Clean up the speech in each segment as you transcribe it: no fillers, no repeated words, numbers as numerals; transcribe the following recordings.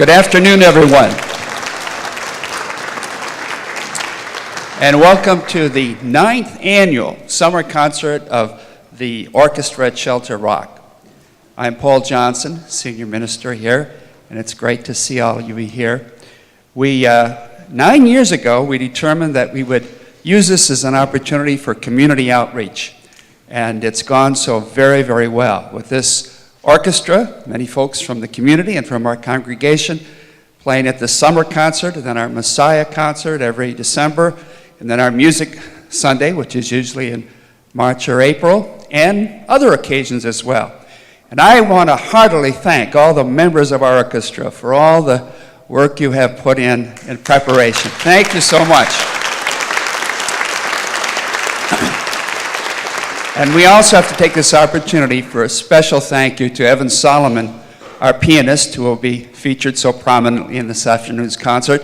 Good afternoon, everyone. And welcome to the 9th annual summer concert of the Orchestra at Shelter Rock. I'm Paul Johnson, Senior Minister here, and it's great to see all of you here. 9 years ago, we determined that we would use this as an opportunity for community outreach, and it's gone so very, very well. With this orchestra, many folks from the community and from our congregation playing at the summer concert, and then our Messiah concert every December, and then our Music Sunday, which is usually in March or April, and other occasions as well. And I want to heartily thank all the members of our orchestra for all the work you have put in preparation. Thank you so much. And we also have to take this opportunity for a special thank you to Evan Solomon, our pianist, who will be featured so prominently in this afternoon's concert.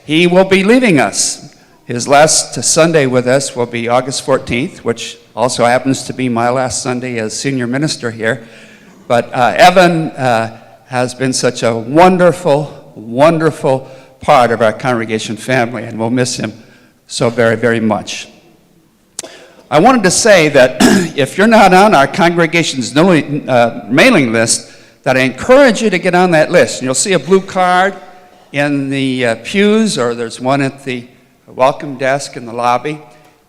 He will be leaving us. His last Sunday with us will be August 14th, which also happens to be my last Sunday as senior minister here. But Evan has been such a wonderful, wonderful part of our congregation family, and we'll miss him so very, very much. I wanted to say that if you're not on our congregation's mailing list, that I encourage you to get on that list. And you'll see a blue card in the pews, or there's one at the welcome desk in the lobby.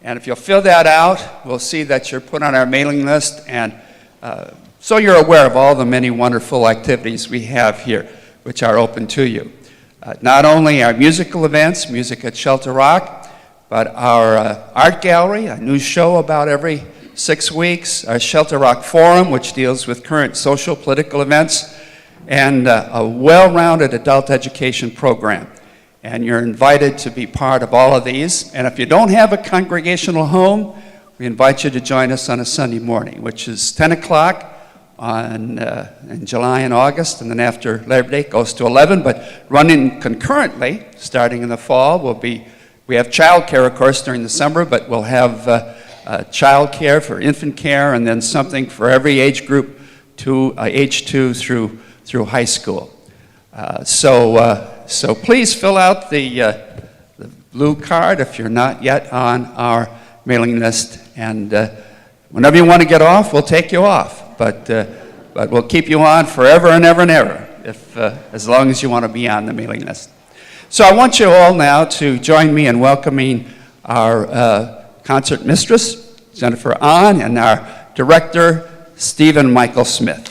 And if you'll fill that out, we'll see that you're put on our mailing list, and so you're aware of all the many wonderful activities we have here, which are open to you. Not only our musical events, Music at Shelter Rock, but our art gallery, a new show about every 6 weeks, our Shelter Rock Forum, which deals with current social, political events, and a well-rounded adult education program. And you're invited to be part of all of these. And if you don't have a congregational home, we invite you to join us on a Sunday morning, which is 10 o'clock in July and August, and then after Labor Day it goes to 11, but running concurrently, starting in the fall, we have child care, of course, during the summer, but we'll have child care for infant care, and then something for every age group to age 2 through high school. So please fill out the blue card if you're not yet on our mailing list, and whenever you want to get off, we'll take you off, but we'll keep you on forever and ever and ever, as long as you want to be on the mailing list. So I want you all now to join me in welcoming our concert mistress, Jennifer Ahn, and our director, Stephen Michael Smith.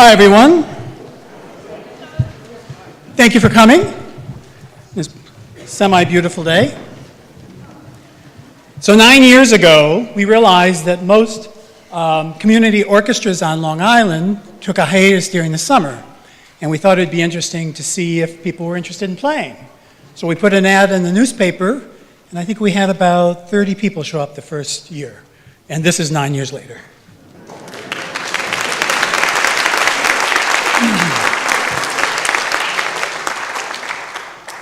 Hi, everyone. Thank you for coming this semi-beautiful day. So 9 years ago, we realized that most community orchestras on Long Island took a hiatus during the summer, and we thought it'd be interesting to see if people were interested in playing. So we put an ad in the newspaper, and I think we had about 30 people show up the first year, and this is 9 years later.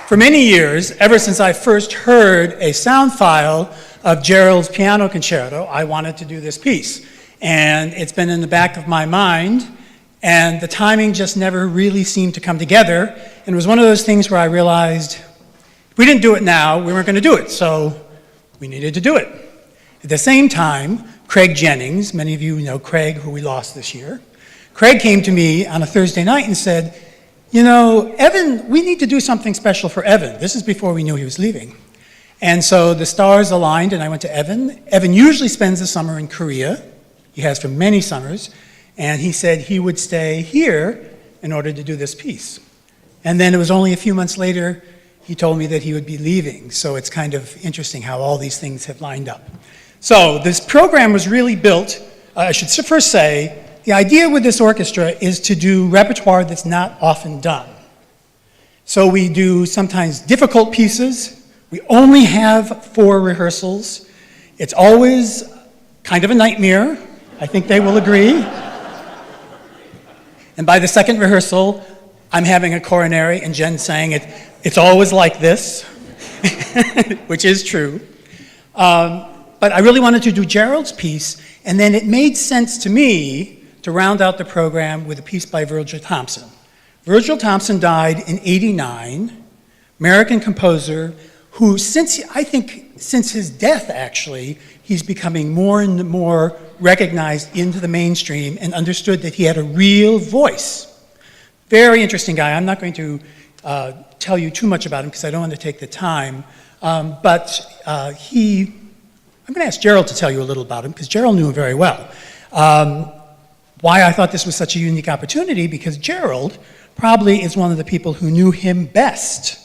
For many years, ever since I first heard a sound file of Gerald's piano concerto, I wanted to do this piece. And it's been in the back of my mind, and the timing just never really seemed to come together. And it was one of those things where I realized, if we didn't do it now, we weren't going to do it, so we needed to do it. At the same time, Craig Jennings, many of you know Craig, who we lost this year, Craig came to me on a Thursday night and said, you know, Evan, we need to do something special for Evan. This is before we knew he was leaving. And so the stars aligned and I went to Evan. Evan usually spends the summer in Korea. He has for many summers. And he said he would stay here in order to do this piece. And then it was only a few months later, he told me that he would be leaving. So it's kind of interesting how all these things have lined up. So this program was really built, I should first say, the idea with this orchestra is to do repertoire that's not often done. So we do sometimes difficult pieces. We only have 4 rehearsals. It's always kind of a nightmare. I think they will agree. And by the second rehearsal, I'm having a coronary and Jen saying it's always like this, which is true. But I really wanted to do Gerald's piece, and then it made sense to me to round out the program with a piece by Virgil Thomson. Virgil Thomson died in '89, American composer who, I think since his death actually, he's becoming more and more recognized into the mainstream and understood that he had a real voice. Very interesting guy. I'm not going to tell you too much about him because I don't want to take the time, I'm going to ask Gerald to tell you a little about him because Gerald knew him very well. Why I thought this was such a unique opportunity, because Gerald probably is one of the people who knew him best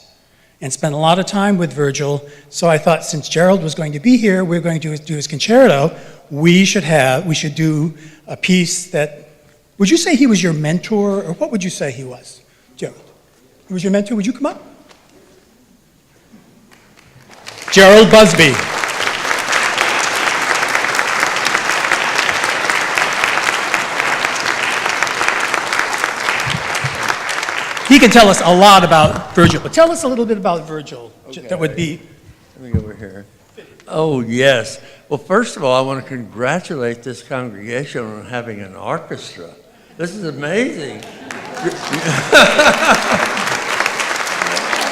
and spent a lot of time with Virgil. So I thought, since Gerald was going to be here, we're going to do his concerto, we should do a piece that, would you say he was your mentor, or what would you say he was, Gerald? He was your mentor? Would you come up? Gerald Busby. He can tell us a lot about Virgil, but tell us a little bit about Virgil. Okay. That would be. Let me go over here. Oh, yes. Well, first of all, I want to congratulate this congregation on having an orchestra. This is amazing.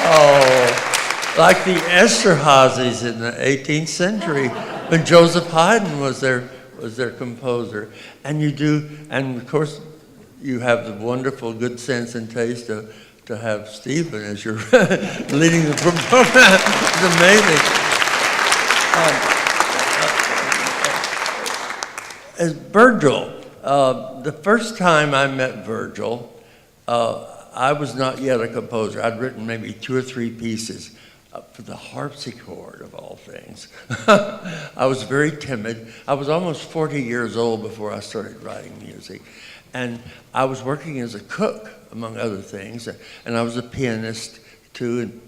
Oh, like the Esterházys in the 18th century, when Joseph Haydn was their composer. And of course, you have the wonderful good sense and taste to have Stephen as your leading the program. It's amazing. As Virgil, the first time I met Virgil, I was not yet a composer. I'd written maybe 2 or 3 pieces for the harpsichord, of all things. I was very timid. I was almost 40 years old before I started writing music. And I was working as a cook, among other things, and I was a pianist too, and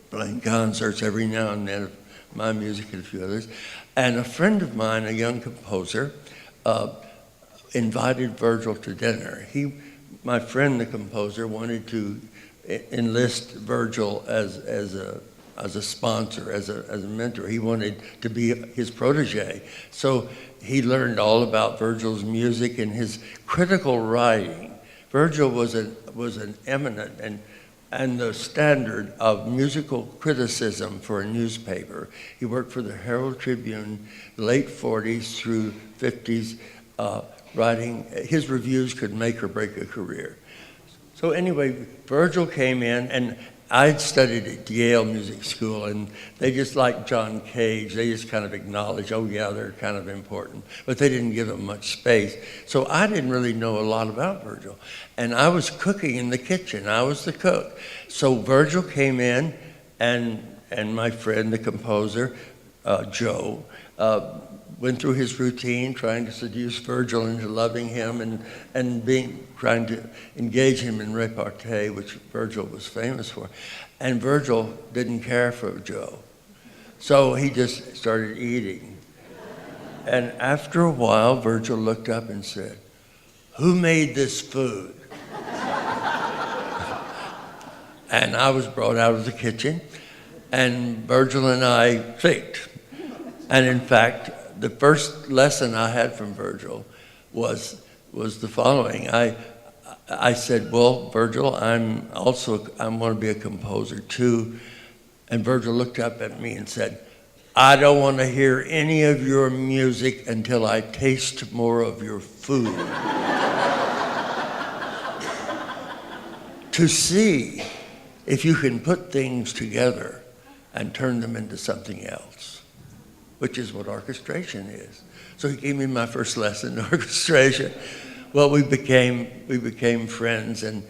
playing concerts every now and then of my music and a few others. And a friend of mine, a young composer, invited Virgil to dinner. My friend, the composer, wanted to enlist Virgil as a sponsor, as a mentor. He wanted to be his protege. So he learned all about Virgil's music and his critical writing. Virgil was an eminent and the standard of musical criticism for a newspaper. He worked for the Herald Tribune, late 40s through 50s, writing. His reviews could make or break a career. So anyway, Virgil came in, and I'd studied at Yale Music School, and they just like John Cage. They just kind of acknowledged, oh yeah, they're kind of important, but they didn't give him much space. So I didn't really know a lot about Virgil. And I was cooking in the kitchen. I was the cook. So Virgil came in, and my friend, the composer, Joe, went through his routine, trying to seduce Virgil into loving him and trying to engage him in repartee, which Virgil was famous for. And Virgil didn't care for Joe. So he just started eating. And after a while, Virgil looked up and said, "Who made this food?" And I was brought out of the kitchen, and Virgil and I clicked. And in fact, the first lesson I had from Virgil was the following. I said, well, Virgil, I want to be a composer too. And Virgil looked up at me and said, I don't want to hear any of your music until I taste more of your food. to see if you can put things together and turn them into something else, which is what orchestration is. So he gave me my first lesson in orchestration. Well, we became friends, and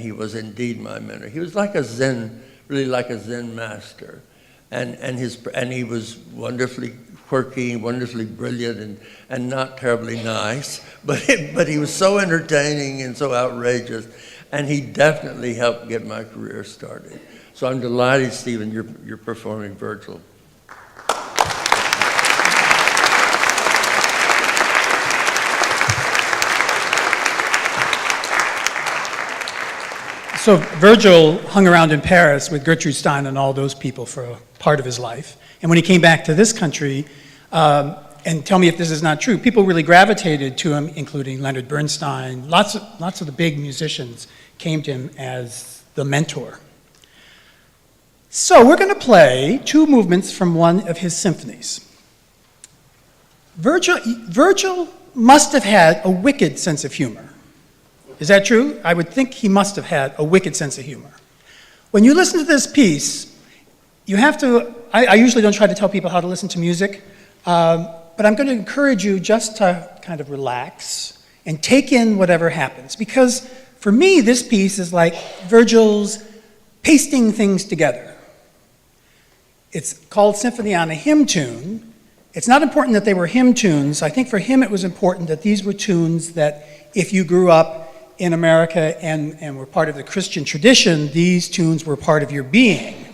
he was indeed my mentor. He was like a Zen, really like a Zen master, and he was wonderfully quirky, wonderfully brilliant, and not terribly nice, but he was so entertaining and so outrageous, and he definitely helped get my career started. So I'm delighted, Stephen, you're performing Virgil. So Virgil hung around in Paris with Gertrude Stein and all those people for a part of his life. And when he came back to this country, and tell me if this is not true, people really gravitated to him, including Leonard Bernstein. Lots of the big musicians came to him as the mentor. So we're going to play two movements from one of his symphonies. Virgil must have had a wicked sense of humor. Is that true? I would think he must have had a wicked sense of humor. When you listen to this piece, you have to, I usually don't try to tell people how to listen to music, but I'm going to encourage you just to kind of relax and take in whatever happens. Because for me, this piece is like Virgil's pasting things together. It's called Symphony on a Hymn Tune. It's not important that they were hymn tunes. I think for him it was important that these were tunes that if you grew up in America and were part of the Christian tradition, these tunes were part of your being.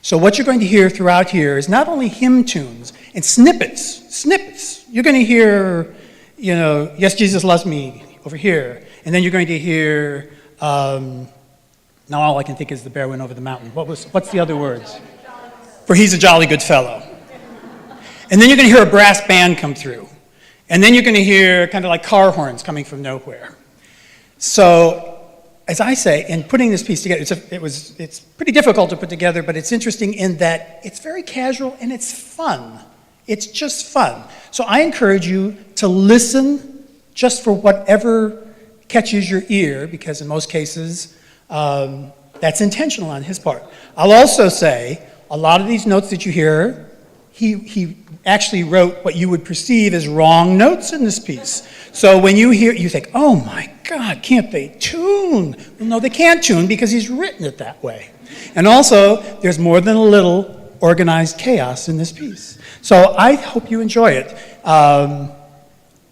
So what you're going to hear throughout here is not only hymn tunes and snippets. You're going to hear, Yes, Jesus Loves Me over here. And then you're going to hear, now all I can think is The Bear Went Over the Mountain. What's the other words? For He's a Jolly Good Fellow. And then you're going to hear a brass band come through. And then you're going to hear kind of like car horns coming from nowhere. So, as I say, in putting this piece together, it's pretty difficult to put together, but it's interesting in that it's very casual and it's fun. It's just fun. So I encourage you to listen just for whatever catches your ear, because in most cases, that's intentional on his part. I'll also say, a lot of these notes that you hear, he actually wrote what you would perceive as wrong notes in this piece. So when you hear, you think, oh my God, can't they tune? Well, no, they can't tune because he's written it that way. And also, there's more than a little organized chaos in this piece. So I hope you enjoy it.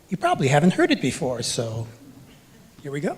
You probably haven't heard it before, so here we go.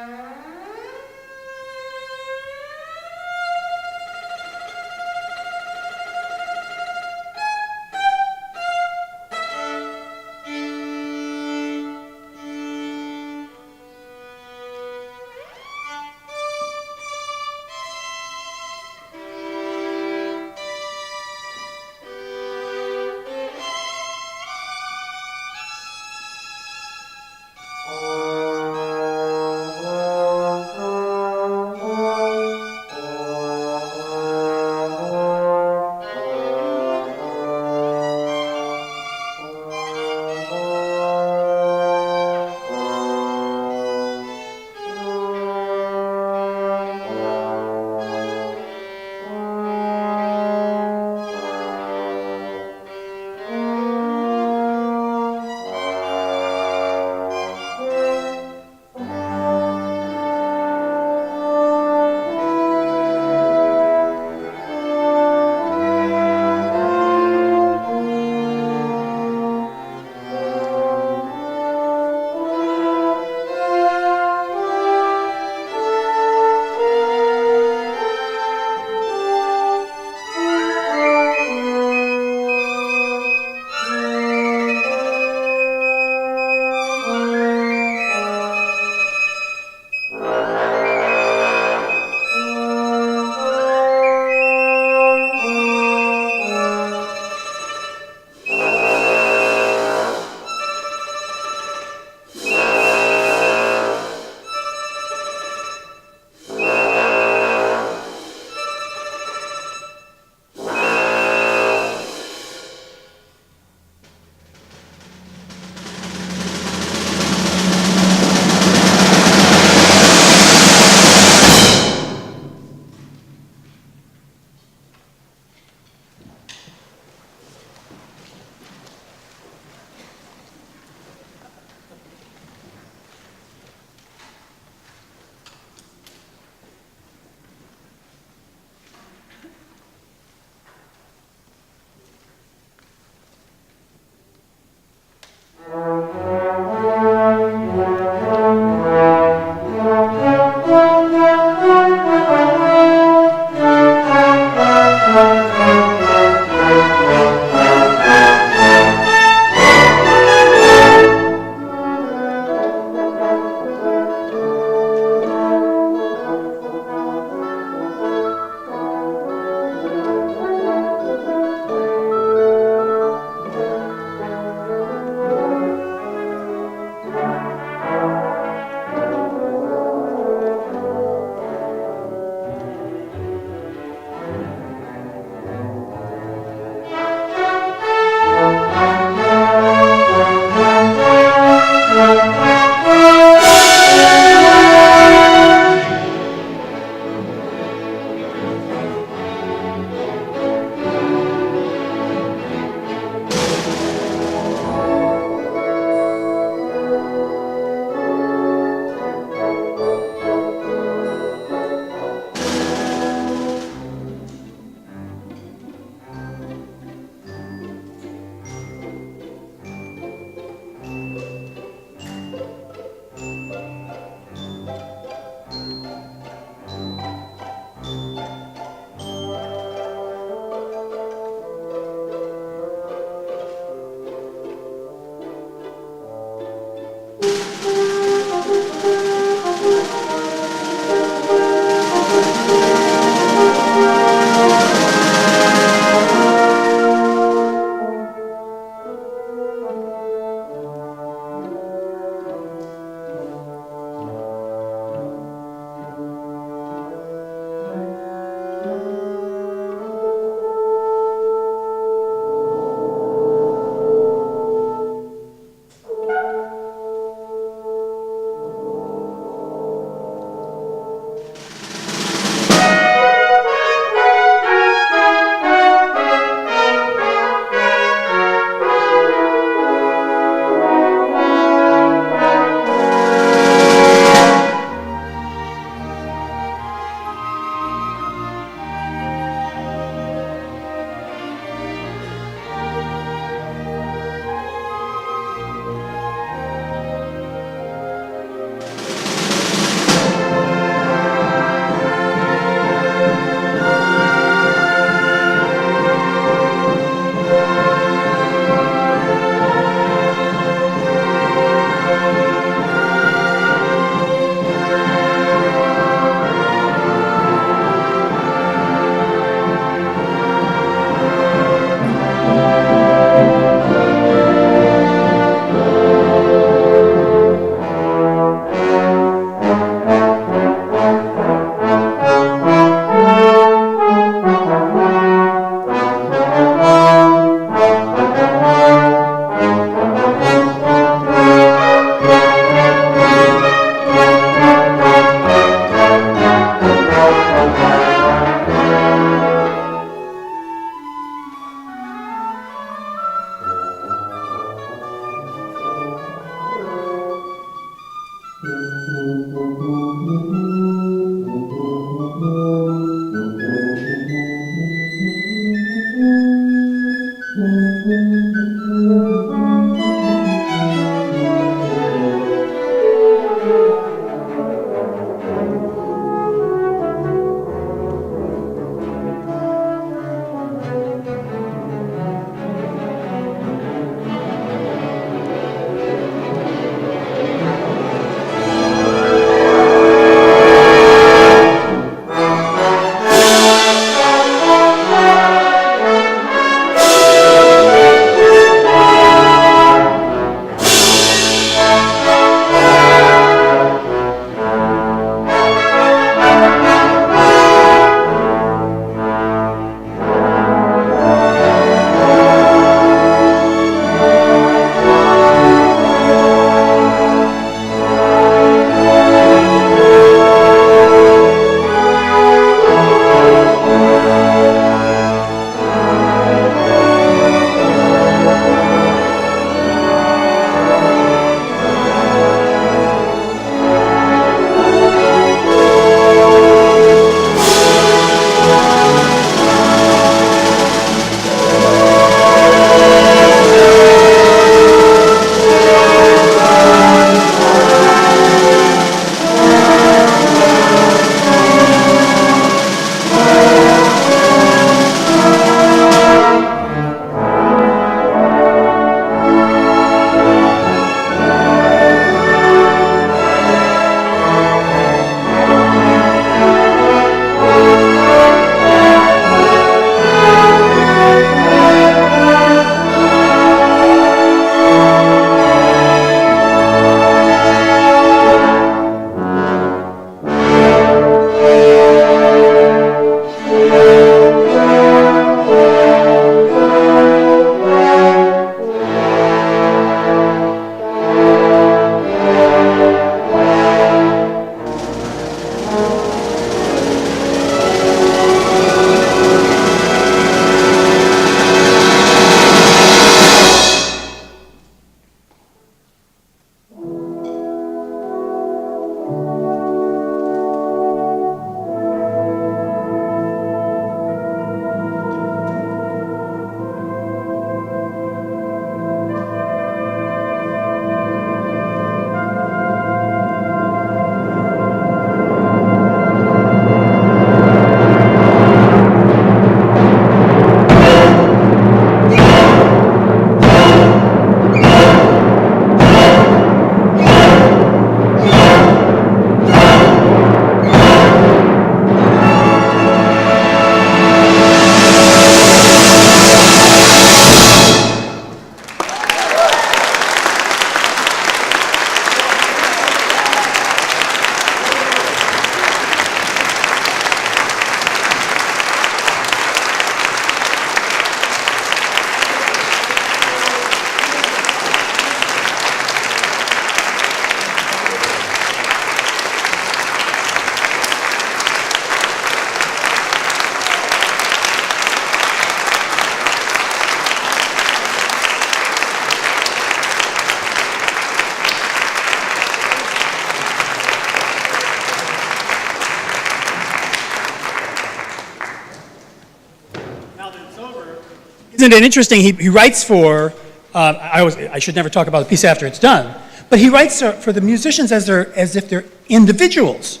Isn't it interesting? He writes for, I should never talk about the piece after it's done, but he writes for the musicians as if they're individuals.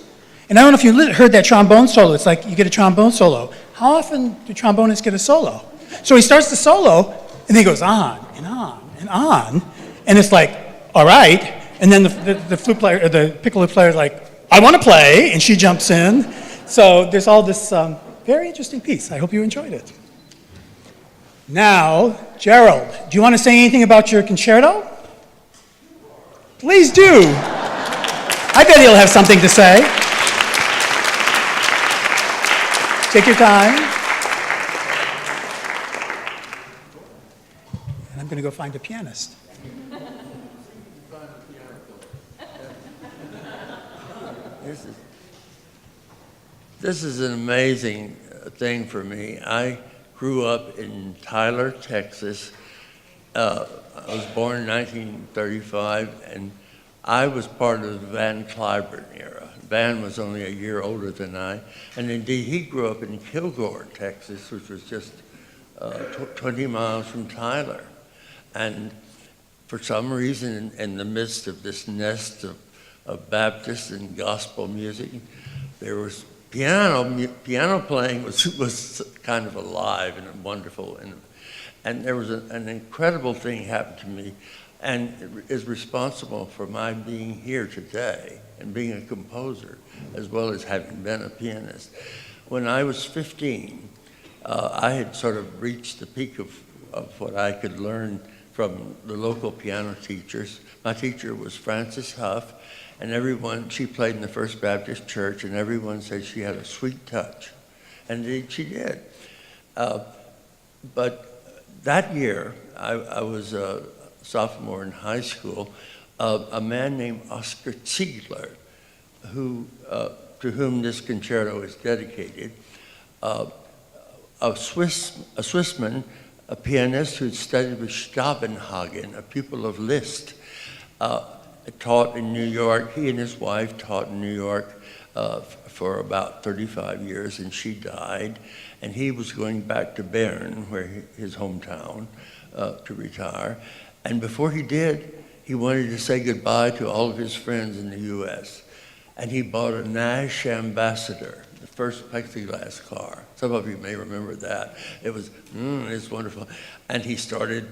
And I don't know if you heard that trombone solo. It's like you get a trombone solo. How often do trombonists get a solo? So he starts the solo, and then he goes on and on and on, and it's like, all right. And then the flute player, or the piccolo player is like, I want to play, and she jumps in. So there's all this very interesting piece. I hope you enjoyed it. Now, Gerald, do you want to say anything about your concerto? Please do. I bet he'll have something to say. Take your time. And I'm going to go find a pianist. This is an amazing thing for me. I grew up in Tyler, Texas. I was born in 1935, and I was part of the Van Cliburn era. Van was only a year older than I, and indeed he grew up in Kilgore, Texas, which was just 20 miles from Tyler. And for some reason, in the midst of this nest of Baptist and gospel music, there was piano playing was kind of alive and wonderful, and there was an incredible thing happened to me, and is responsible for my being here today and being a composer, as well as having been a pianist. When I was 15, I had sort of reached the peak of what I could learn from the local piano teachers. My teacher was Frances Huff, and she played in the First Baptist Church, and everyone said she had a sweet touch. And indeed she did. But that year, I was a sophomore in high school, a man named Oscar Ziegler, to whom this concerto is dedicated, a Swissman, a pianist who studied with Stabenhagen, a pupil of Liszt, taught in New York. He and his wife taught in New York for about 35 years, and she died. And he was going back to Bern, his hometown, to retire. And before he did, he wanted to say goodbye to all of his friends in the U.S. And he bought a Nash Ambassador, the first plexiglass car. Some of you may remember that. It's wonderful. And he started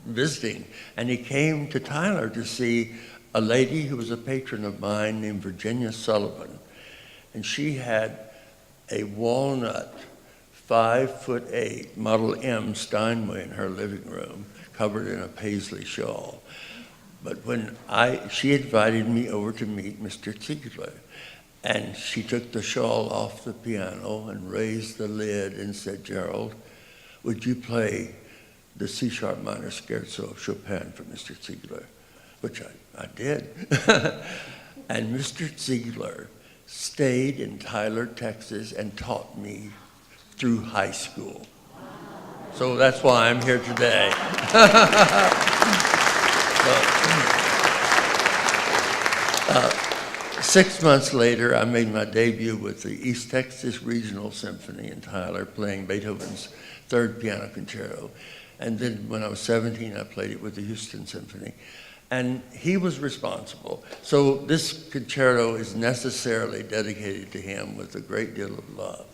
visiting. And he came to Tyler to see a lady who was a patron of mine named Virginia Sullivan. And she had a walnut 5'8" Model M Steinway in her living room, covered in a paisley shawl. But she invited me over to meet Mr. Ziegler, and she took the shawl off the piano and raised the lid and said, "Gerald, would you play the C-sharp minor scherzo of Chopin for Mr. Ziegler?" Which I did. And Mr. Ziegler stayed in Tyler, Texas, and taught me through high school. So that's why I'm here today. 6 months later, I made my debut with the East Texas Regional Symphony in Tyler, playing Beethoven's Third Piano Concerto. And then when I was 17, I played it with the Houston Symphony. And he was responsible. So this concerto is necessarily dedicated to him with a great deal of love.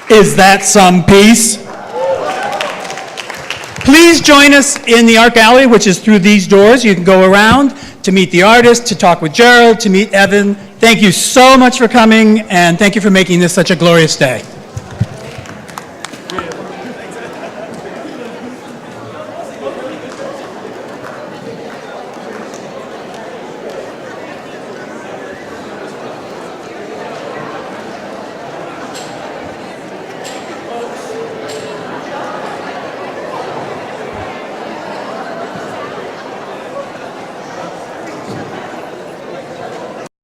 Is that some piece? Please join us in the art gallery, which is through these doors. You can go around to meet the artist, to talk with Gerald, to meet Evan. Thank you so much for coming, and thank you for making this such a glorious day.